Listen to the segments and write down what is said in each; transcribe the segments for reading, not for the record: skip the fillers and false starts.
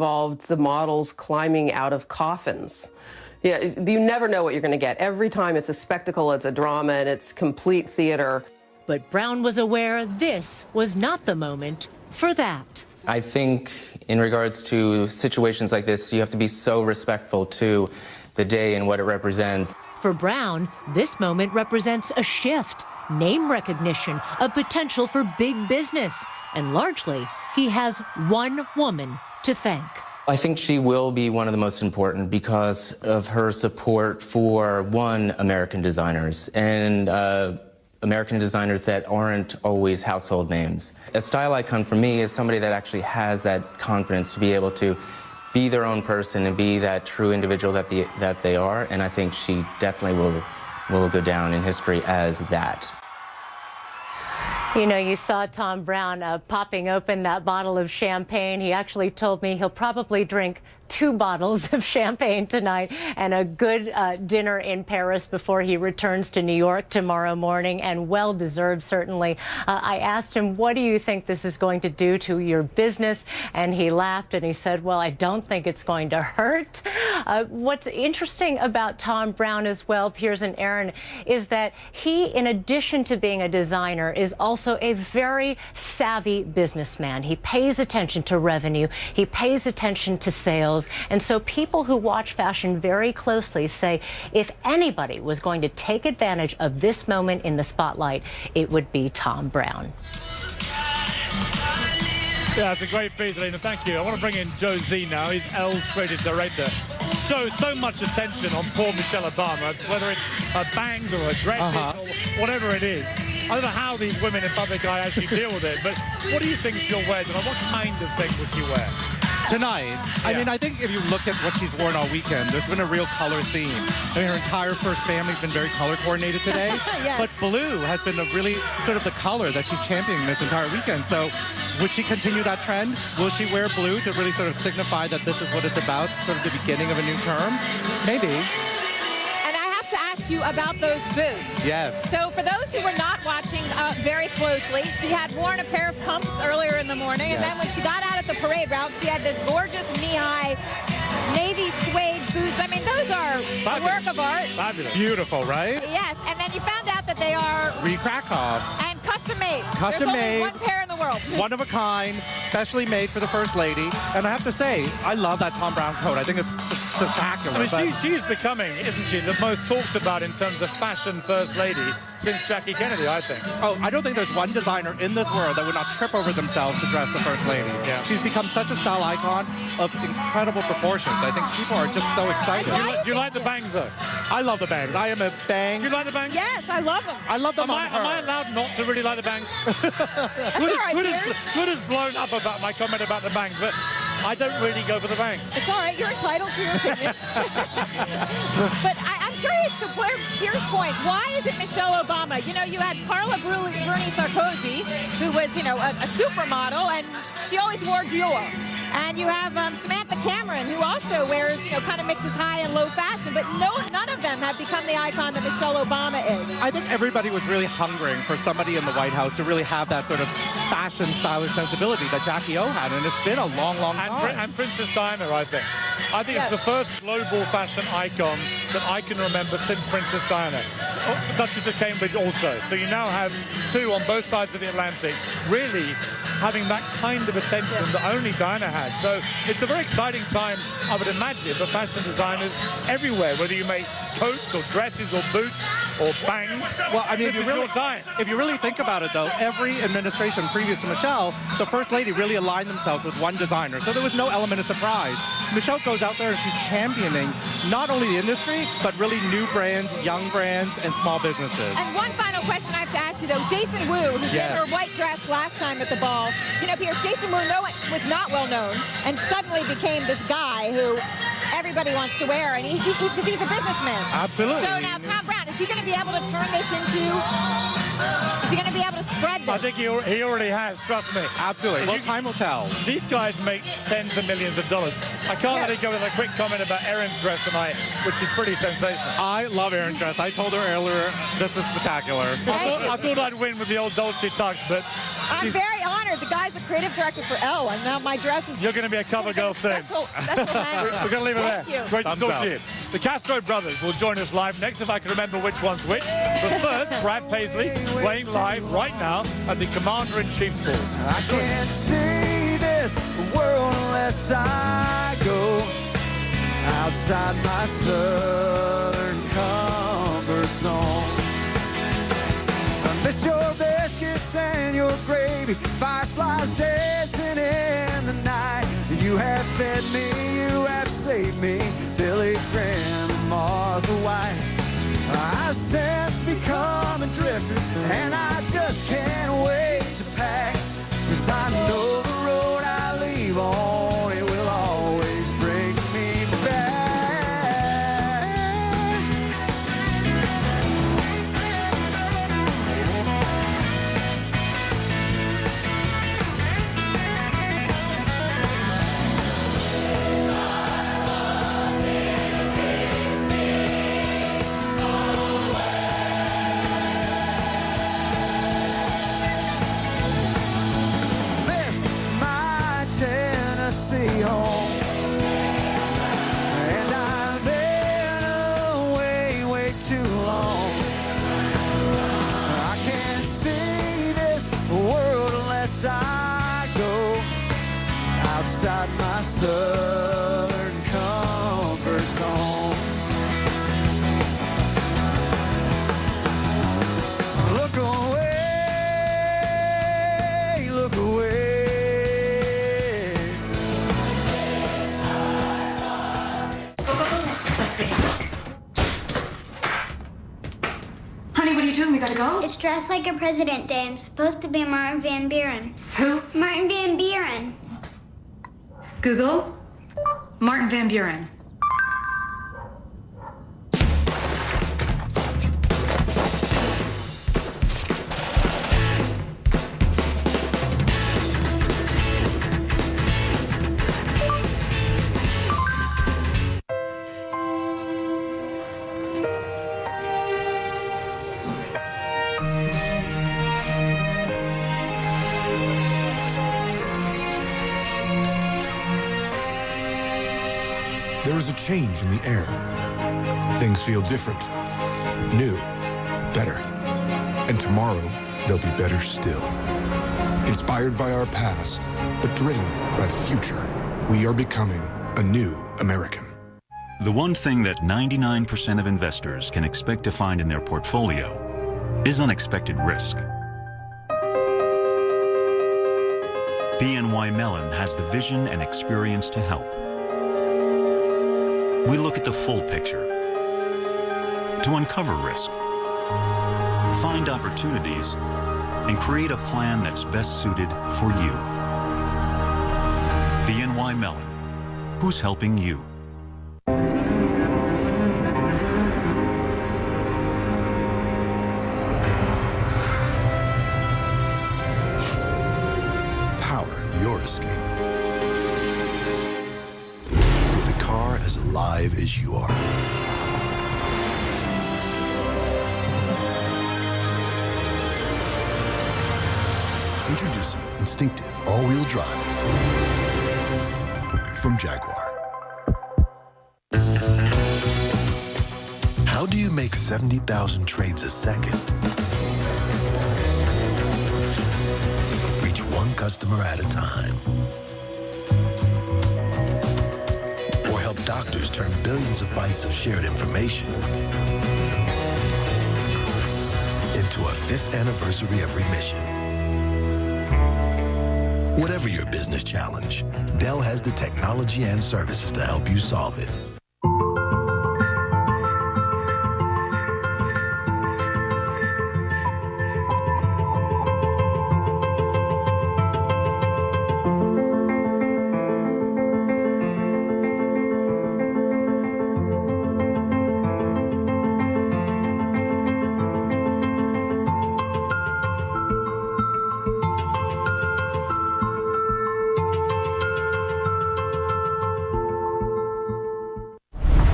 Involved the models climbing out of coffins. Yeah, you never know what you're going to get. Every time it's a spectacle, it's a drama, and it's complete theater. But Brown was aware this was not the moment for that. I think in regards to situations like this, you have to be so respectful to the day and what it represents. For Brown, this moment represents a shift, name recognition, a potential for big business. And largely, he has one woman to thank. I think she will be one of the most important because of her support for, one, American designers and American designers that aren't always household names. A style icon for me is somebody that actually has that confidence to be able to be their own person and be that true individual that they are, and I think she definitely will go down in history as that. You know, you saw Tom Brown popping open that bottle of champagne. He actually told me he'll probably drink 2 bottles of champagne tonight and a good dinner in Paris before he returns to New York tomorrow morning, and well-deserved, certainly. I asked him, what do you think this is going to do to your business? And he laughed and he said, well, I don't think it's going to hurt. What's interesting about Tom Brown as well, Piers and Aaron, is that he, in addition to being a designer, is also a very savvy businessman. He pays attention to revenue. He pays attention to sales. And so people who watch fashion very closely say if anybody was going to take advantage of this moment in the spotlight, it would be Tom Brown. Yeah, it's a great piece, Alina. Thank you. I want to bring in Joe Z now. He's Elle's creative director. Joe, so much attention on poor Michelle Obama, whether it's her bangs or her dresses or whatever it is. I don't know how these women in public eye actually deal with it, but what do you think she'll wear tonight? What kind of thing will she wear? Tonight, I mean, I think if you look at what she's worn all weekend, there's been a real color theme. I mean, her entire first family's been very color coordinated today. Yes. But blue has been a really sort of the color that she's championing this entire weekend. So would she continue that trend? Will she wear blue to really sort of signify that this is what it's about, sort of the beginning of a new term? Maybe. You about those boots. Yes. So for those who were not watching very closely, she had worn a pair of pumps earlier in the morning, and then when she got out at the parade route, she had this gorgeous knee-high navy suede boots. I mean, those are a work of art. Fabulous. Beautiful, right? Yes, and then you found out that they are Krakow. And custom made. Custom made. There's only one pair in the world. One of a kind, specially made for the First Lady. And I have to say, I love that Tom Brown coat. I think it's spectacular. I mean, she's becoming, isn't she, the most talked about in terms of fashion First Lady since Jackie Kennedy, I think. Oh, I don't think there's one designer in this world that would not trip over themselves to dress the First Lady. Yeah. She's become such a style icon of incredible proportions. I think people are just so excited. Do you like the bangs, though? I love the bangs. I am a bang. Do you like the bangs? Yes, I love them. I love them on her. Am I allowed not to really like the bangs? Twitter's blown up about my comment about the bangs, but I don't really go for the bangs. It's all right. You're entitled to your opinion. But I'm curious to Pierre's point. Why is it Michelle Obama? You know, you had Carla Bruni Sarkozy, who was, you know, a supermodel, and she always wore Dior. And you have Samantha Cameron, who also wears, you know, kind of mixes high and low fashion. But none of them have become the icon that Michelle Obama is. I think everybody was really hungering for somebody in the White House to really have that sort of fashion, stylish sensibility that Jackie O had. And it's been a long, long time. And Princess Diana, I think. It's the first global fashion icon that I can remember since Princess Diana. Duchess of Cambridge also. So you now have 2 on both sides of the Atlantic really having that kind of attention that only Diana had. So it's a very exciting time, I would imagine, for fashion designers everywhere, whether you make coats or dresses or boots or bangs. Well, I mean, if you really think about it, though, every administration previous to Michelle, the First Lady really aligned themselves with one designer. So there was no element of surprise. Michelle goes out there and she's championing not only the industry, but really new brands, young brands, and small businesses. And one final question I have to ask you, though. Jason Wu, who did her white dress last time at the ball. You know, Pierce, Jason Wu was not well known and suddenly became this guy who everybody wants to wear, and because he's a businessman. Absolutely. So now Tom Brown, is he going to be able to turn this into... Is he going to be able to spread this? I think he already has, trust me. Absolutely. Well, time will tell. These guys make tens of millions of dollars. I can't let it go with a quick comment about Erin's dress tonight, which is pretty sensational. I love Erin's dress. I told her earlier, this is spectacular. I thought I'd win with the old Dolce tux, but... I'm very honored. honored. The guy's a creative director for Elle, and now my dress is... You're going to be a cover girl soon. Special manner. We're going to leave it there. Thank you. Great to talk to you. The Castro brothers will join us live next, if I can remember which one's which. But first, Brad Paisley playing live right now at the Commander-in-Chief's Ball. I can't see this world unless I go outside my southern comfort zone. I miss your biscuits and your gravy, fireflies dancing in the night. You have fed me, you have saved me, Billy Graham and Martha White. I've since become a drifter, and I just can't wait to pack, 'cause I know the road I leave on, it will always bring me back. Tennessee home, and I've been away way too long. I can't see this world unless I go outside my southern comfort zone. Look away, look away. Honey, what are you doing? We gotta go? It's Dressed Like a President Day. I'm supposed to be Martin Van Buren. Who? Martin Van Buren. Google. Martin Van Buren. There is a change in the air. Things feel different, new, better. And tomorrow, they'll be better still. Inspired by our past, but driven by the future, we are becoming a new American. The one thing that 99% of investors can expect to find in their portfolio is unexpected risk. BNY Mellon has the vision and experience to help. We look at the full picture to uncover risk, find opportunities, and create a plan that's best suited for you. BNY Mellon, who's helping you? Power your escape. As alive as you are. Introducing Instinctive All-Wheel Drive from Jaguar. How do you make 70,000 trades a second? Reach one customer at a time. Doctors turn billions of bytes of shared information into a 5th anniversary of remission. Whatever your business challenge, Dell has the technology and services to help you solve it.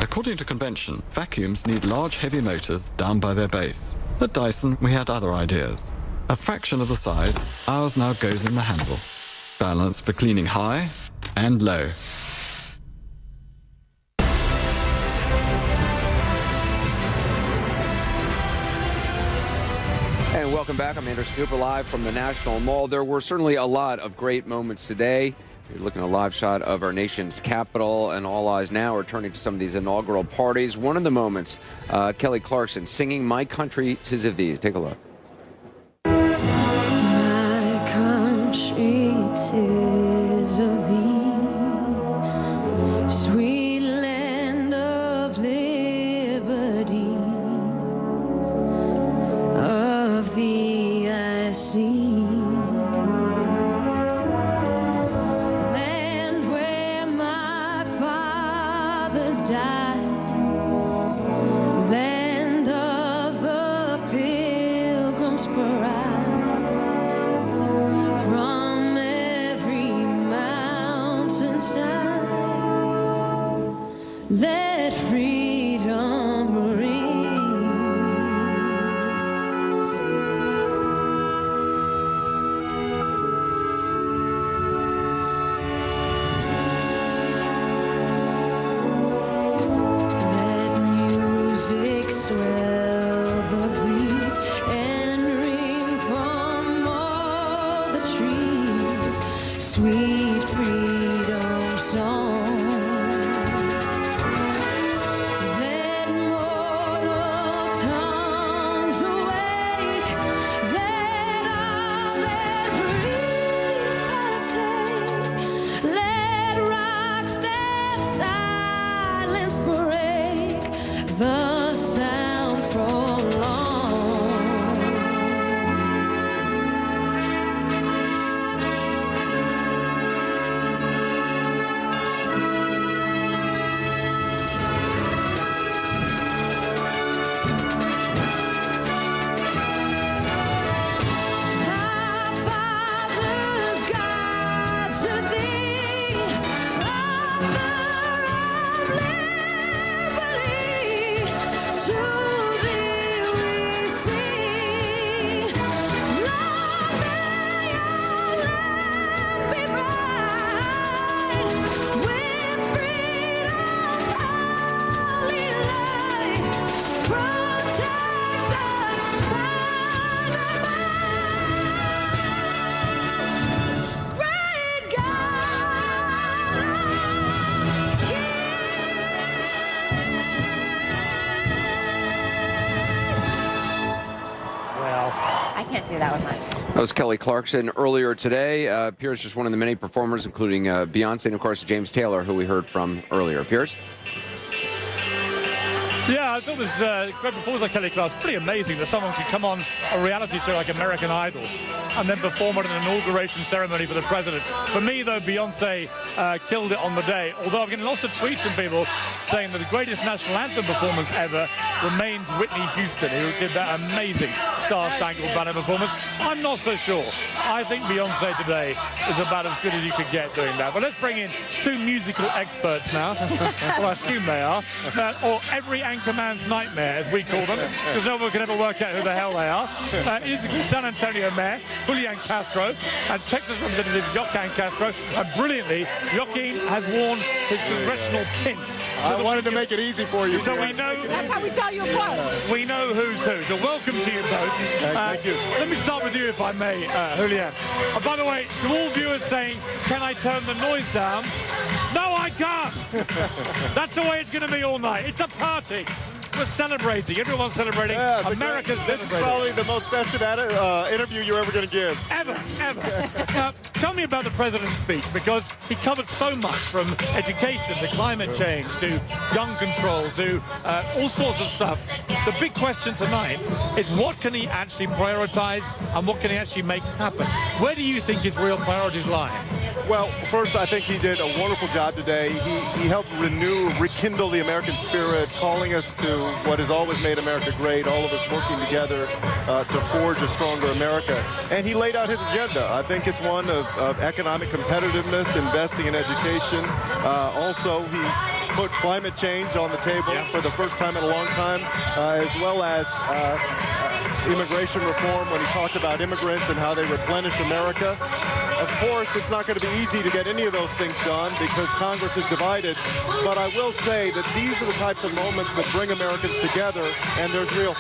According to convention, vacuums need large, heavy motors down by their base. At Dyson, we had other ideas. A fraction of the size, ours now goes in the handle. Balanced for cleaning high and low. And welcome back. I'm Anderson Cooper, live from the National Mall. There were certainly a lot of great moments today. You're looking at a live shot of our nation's capital, and all eyes now are turning to some of these inaugural parties. One of the moments, Kelly Clarkson singing "My Country 'Tis of Thee." Take a look. My country 'tis of thee, sweet land of liberty. Of thee I see. Land of the Pilgrim's Pride, from every mountainside, let freedom ring. Swell the breeze and ring from all the trees, sweet freedom song. Let mortal tongues awake, let all their breath partake, let rocks their silence break, the sound prolonged. Our fathers, God to thee, author of liberty, to thee we sing. Long may your land be bright, with freedom's holy light. Protect us by thy might. Great God, I can't do that with mine. That was Kelly Clarkson earlier today. Pierce, just one of the many performers, including Beyonce and, of course, James Taylor, who we heard from earlier. Pierce? Yeah, I thought it was great performance like Kelly Clarkson. Pretty amazing that someone could come on a reality show like American Idol and then perform at an inauguration ceremony for the president. For me, though, Beyonce killed it on the day. Although I'm getting lots of tweets from people saying that the greatest national anthem performance ever remains Whitney Houston, who did that amazing Star-Spangled Banner performance. I'm not so sure. I think Beyonce today is about as good as you could get doing that. But let's bring in two musical experts now. Well, I assume they are. Or every anchorman's nightmare, as we call them, because no one can ever work out who the hell they are. Is San Antonio Mayor Julian Castro and Texas Representative Joaquin Castro. And brilliantly, Joaquin has worn his congressional pin. I wanted to make it easy for you. So we know. That's how we tell you apart. We know who's who. So welcome to you both. Thank you. Let me start with you, if I may, Julian. By the way, to all viewers saying, can I turn the noise down? No, I can't. That's the way it's going to be all night. It's a party. We're celebrating. Everyone's celebrating. Yeah, America's this celebrating. is probably the most festive interview you're ever going to give. Ever. Tell me about the president's speech, because he covered so much, from education to climate change to gun control to all sorts of stuff. The big question tonight is, what can he actually prioritize and what can he actually make happen? Where do you think his real priorities lie? Well, first, I think he did a wonderful job today. He helped rekindle the American spirit, calling us to what has always made America great, all of us working together to forge a stronger America. And he laid out his agenda. I think it's one of economic competitiveness, investing in education. Also, he put climate change on the table for the first time in a long time, as well as immigration reform when he talked about immigrants and how they replenish America. Of course, it's not going to be easy to get any of those things done because Congress is divided. But I will say that these are the types of moments that bring Americans together, and there's real